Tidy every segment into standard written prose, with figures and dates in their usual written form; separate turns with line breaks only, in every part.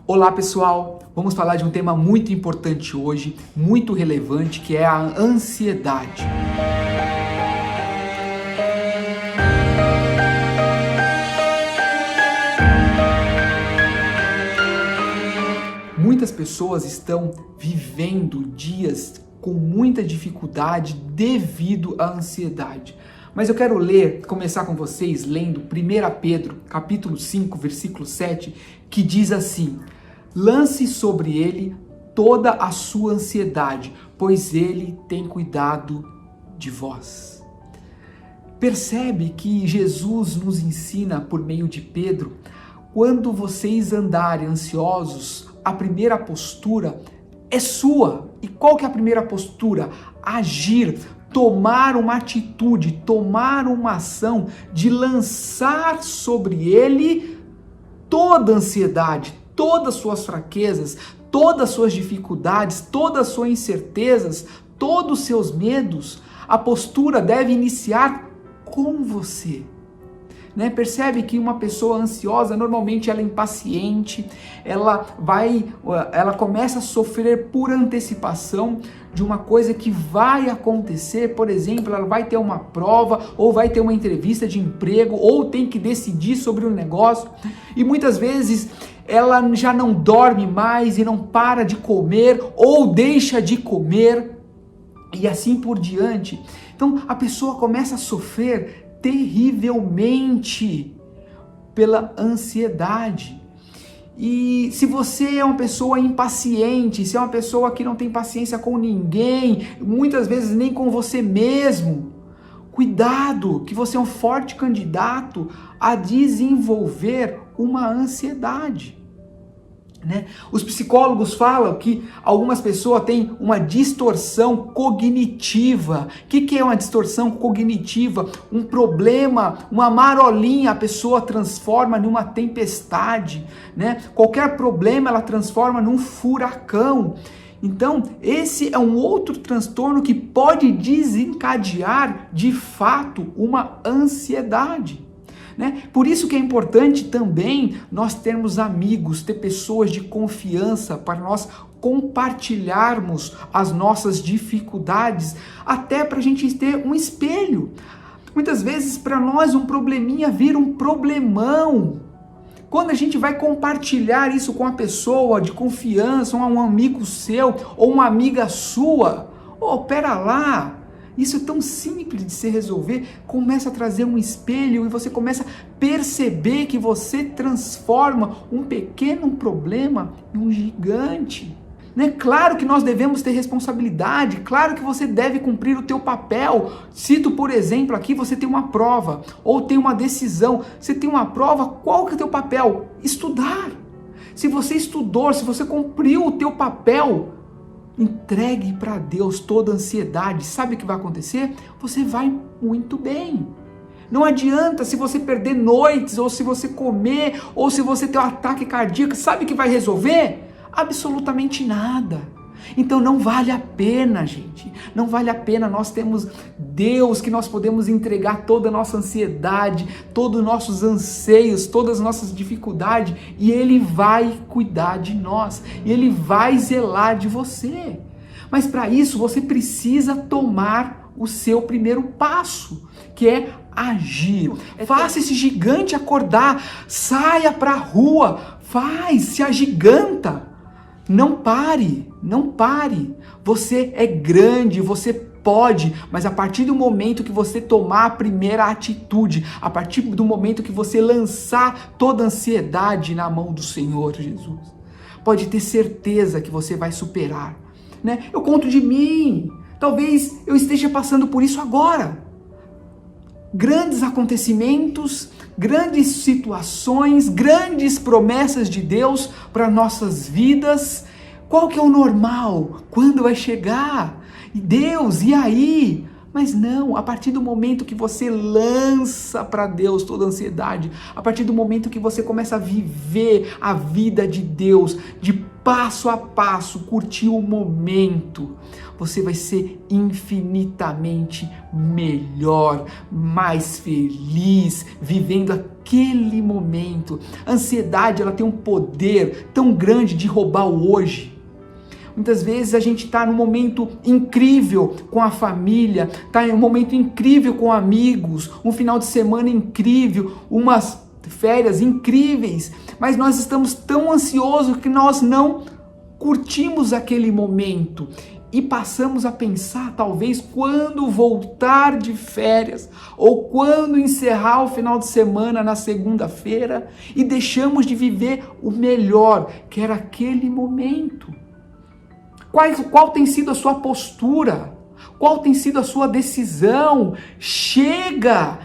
Olá pessoal, vamos falar de um tema muito importante hoje, muito relevante, que é a ansiedade. Muitas pessoas estão vivendo dias com muita dificuldade devido à ansiedade. Mas eu quero começar com vocês lendo 1 Pedro, capítulo 5, versículo 7, que diz assim: lance sobre ele toda a sua ansiedade, pois ele tem cuidado de vós. Percebe que Jesus nos ensina por meio de Pedro, quando vocês andarem ansiosos, a primeira postura é sua. E qual que é a primeira postura? Agir, tomar uma atitude, tomar uma ação de lançar sobre ele toda a ansiedade, todas as suas fraquezas, todas as suas dificuldades, todas as suas incertezas, todos os seus medos. A postura deve iniciar com você. Percebe que uma pessoa ansiosa, normalmente ela é impaciente, ela começa a sofrer por antecipação de uma coisa que vai acontecer. Por exemplo, ela vai ter uma prova, ou vai ter uma entrevista de emprego, ou tem que decidir sobre um negócio, e muitas vezes ela já não dorme mais e não para de comer, ou deixa de comer, e assim por diante. Então a pessoa começa a sofrer terrivelmente pela ansiedade. E se você é uma pessoa impaciente, se é uma pessoa que não tem paciência com ninguém, muitas vezes nem com você mesmo, cuidado, que você é um forte candidato a desenvolver uma ansiedade. Os psicólogos falam que algumas pessoas têm uma distorção cognitiva. O que é uma distorção cognitiva? Um problema, uma marolinha, a pessoa transforma numa tempestade. Qualquer problema ela transforma num furacão. Então, esse é um outro transtorno que pode desencadear, de fato, uma ansiedade. Por isso que é importante também nós termos amigos, ter pessoas de confiança para nós compartilharmos as nossas dificuldades, até para a gente ter um espelho. Muitas vezes para nós um probleminha vira um problemão. Quando a gente vai compartilhar isso com uma pessoa de confiança, um amigo seu ou uma amiga sua, pera lá, isso é tão simples de se resolver. Começa a trazer um espelho e você começa a perceber que você transforma um pequeno problema em um gigante. Claro que nós devemos ter responsabilidade, claro que você deve cumprir o teu papel. Cito, por exemplo, aqui você tem uma prova ou tem uma decisão. Você tem uma prova, qual que é o teu papel? Estudar. Se você estudou, se você cumpriu o teu papel, entregue para Deus toda a ansiedade. Sabe o que vai acontecer? Você vai muito bem. Não adianta se você perder noites, ou se você comer, ou se você ter um ataque cardíaco. Sabe o que vai resolver? Absolutamente nada. Então não vale a pena, gente. Não vale a pena. Nós temos Deus que nós podemos entregar toda a nossa ansiedade, todos os nossos anseios, todas as nossas dificuldades, e Ele vai cuidar de nós, e Ele vai zelar de você. Mas para isso você precisa tomar o seu primeiro passo, que é agir. Faça esse gigante acordar, saia para a rua, se agiganta. Não pare. Você é grande, você pode, mas a partir do momento que você tomar a primeira atitude, a partir do momento que você lançar toda a ansiedade na mão do Senhor Jesus, pode ter certeza que você vai superar. Eu conto de mim, talvez eu esteja passando por isso agora. Grandes acontecimentos, grandes situações, grandes promessas de Deus para nossas vidas. Qual que é o normal? Quando vai chegar? E Deus, e aí? Mas não, a partir do momento que você lança para Deus toda a ansiedade, a partir do momento que você começa a viver a vida de Deus, de passo a passo, curtir o momento, você vai ser infinitamente melhor, mais feliz, vivendo aquele momento. A ansiedade, ela tem um poder tão grande de roubar o hoje. Muitas vezes a gente está num momento incrível com a família, está em um momento incrível com amigos, um final de semana incrível, umas férias incríveis, mas nós estamos tão ansiosos que nós não curtimos aquele momento e passamos a pensar, talvez, quando voltar de férias ou quando encerrar o final de semana na segunda-feira e deixamos de viver o melhor, que era aquele momento. Qual tem sido a sua postura? Qual tem sido a sua decisão? Chega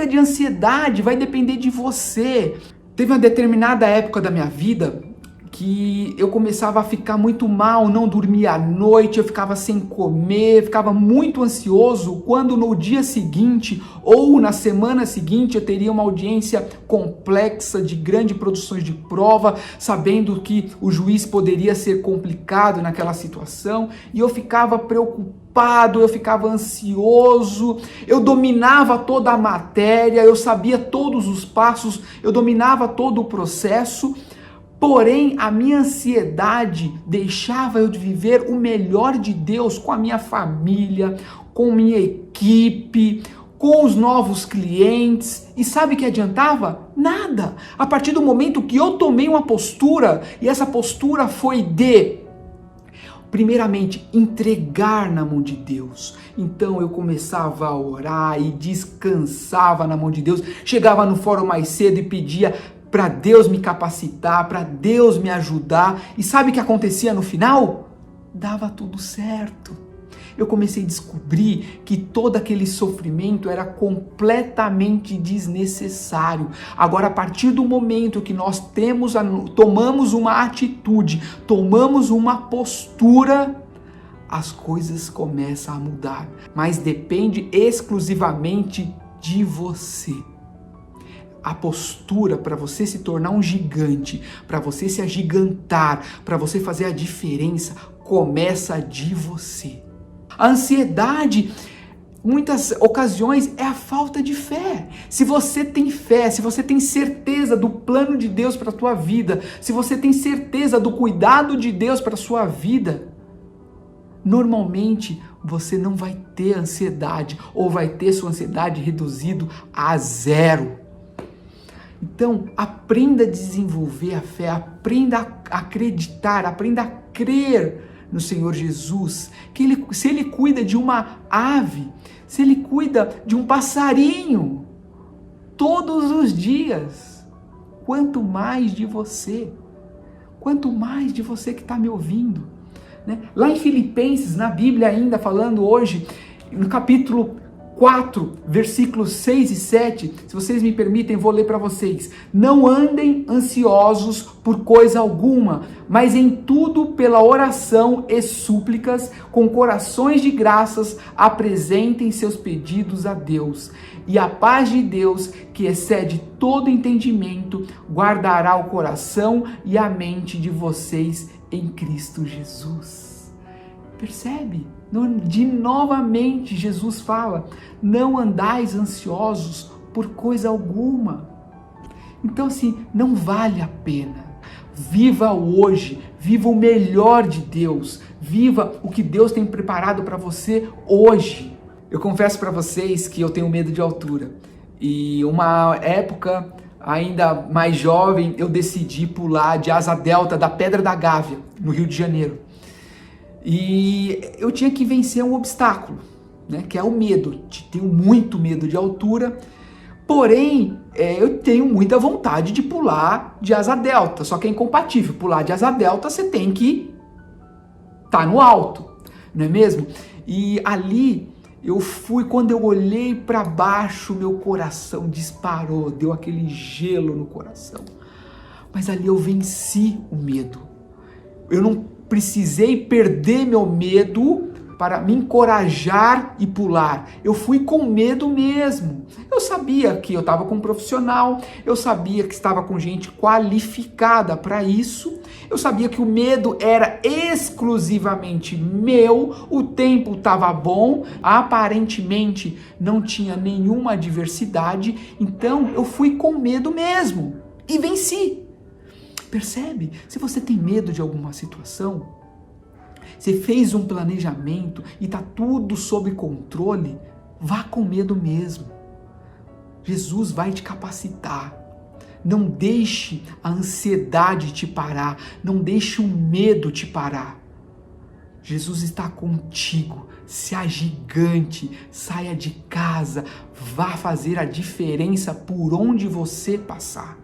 de ansiedade, vai depender de você. Teve uma determinada época da minha vida que eu começava a ficar muito mal, não dormia à noite, eu ficava sem comer, ficava muito ansioso quando no dia seguinte ou na semana seguinte eu teria uma audiência complexa de grandes produções de prova, sabendo que o juiz poderia ser complicado naquela situação, e eu ficava preocupado, eu ficava ansioso, eu dominava toda a matéria, eu sabia todos os passos, eu dominava todo o processo. Porém, a minha ansiedade deixava eu de viver o melhor de Deus com a minha família, com minha equipe, com os novos clientes. E sabe o que adiantava? Nada. A partir do momento que eu tomei uma postura, e essa postura foi de, primeiramente, entregar na mão de Deus. Então eu começava a orar e descansava na mão de Deus. Chegava no fórum mais cedo e pedia para Deus me capacitar, para Deus me ajudar. E sabe o que acontecia no final? Dava tudo certo. Eu comecei a descobrir que todo aquele sofrimento era completamente desnecessário. Agora, a partir do momento que nós tomamos uma atitude, tomamos uma postura, as coisas começam a mudar. Mas depende exclusivamente de você. A postura para você se tornar um gigante, para você se agigantar, para você fazer a diferença, começa de você. A ansiedade, muitas ocasiões, é a falta de fé. Se você tem fé, se você tem certeza do plano de Deus para a tua vida, se você tem certeza do cuidado de Deus para a sua vida, normalmente você não vai ter ansiedade, ou vai ter sua ansiedade reduzido a zero. Então, aprenda a desenvolver a fé, aprenda a acreditar, aprenda a crer no Senhor Jesus, que se Ele cuida de uma ave, se Ele cuida de um passarinho, todos os dias, quanto mais de você que está me ouvindo, né? Lá em Filipenses, na Bíblia ainda, falando hoje, no capítulo 4, versículos 6 e 7, se vocês me permitem, vou ler para vocês. Não andem ansiosos por coisa alguma, mas em tudo pela oração e súplicas, com corações de graças, apresentem seus pedidos a Deus. E a paz de Deus, que excede todo entendimento, guardará o coração e a mente de vocês em Cristo Jesus. Percebe? Novamente Jesus fala, não andais ansiosos por coisa alguma. Então assim, não vale a pena. Viva hoje, viva o melhor de Deus, viva o que Deus tem preparado para você hoje. Eu confesso para vocês que eu tenho medo de altura. E uma época, ainda mais jovem, eu decidi pular de asa delta da Pedra da Gávea, no Rio de Janeiro. E eu tinha que vencer um obstáculo, né, que é o medo. Tenho muito medo de altura, porém eu tenho muita vontade de pular de asa delta, só que é incompatível. Pular de asa delta você tem que estar no alto, não é mesmo? E ali eu fui, quando eu olhei para baixo, meu coração disparou, deu aquele gelo no coração. Mas ali eu venci o medo. Eu não precisei perder meu medo para me encorajar e pular. Eu fui com medo mesmo. Eu sabia que eu estava com um profissional, eu sabia que estava com gente qualificada para isso, eu sabia que o medo era exclusivamente meu, o tempo estava bom, aparentemente não tinha nenhuma adversidade, então eu fui com medo mesmo e venci. Percebe? Se você tem medo de alguma situação, você fez um planejamento e está tudo sob controle, vá com medo mesmo. Jesus vai te capacitar. Não deixe a ansiedade te parar, não deixe o medo te parar. Jesus está contigo, se agigante, saia de casa, vá fazer a diferença por onde você passar.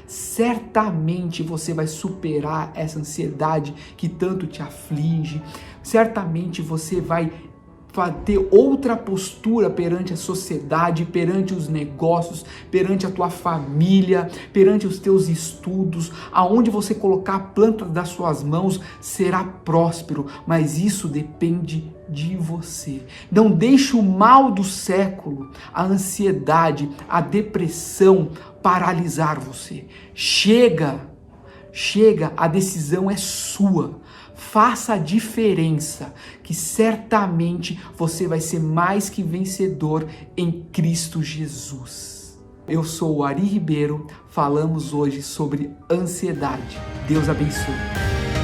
Certamente você vai superar essa ansiedade que tanto te aflige, certamente você vai ter outra postura perante a sociedade, perante os negócios, perante a tua família, perante os teus estudos. Aonde você colocar a planta das suas mãos será próspero, mas isso depende de você. Não deixe o mal do século, a ansiedade, a depressão paralisar você. Chega, a decisão é sua. Faça a diferença, que certamente você vai ser mais que vencedor em Cristo Jesus. Eu sou o Ari Ribeiro, falamos hoje sobre ansiedade. Deus abençoe.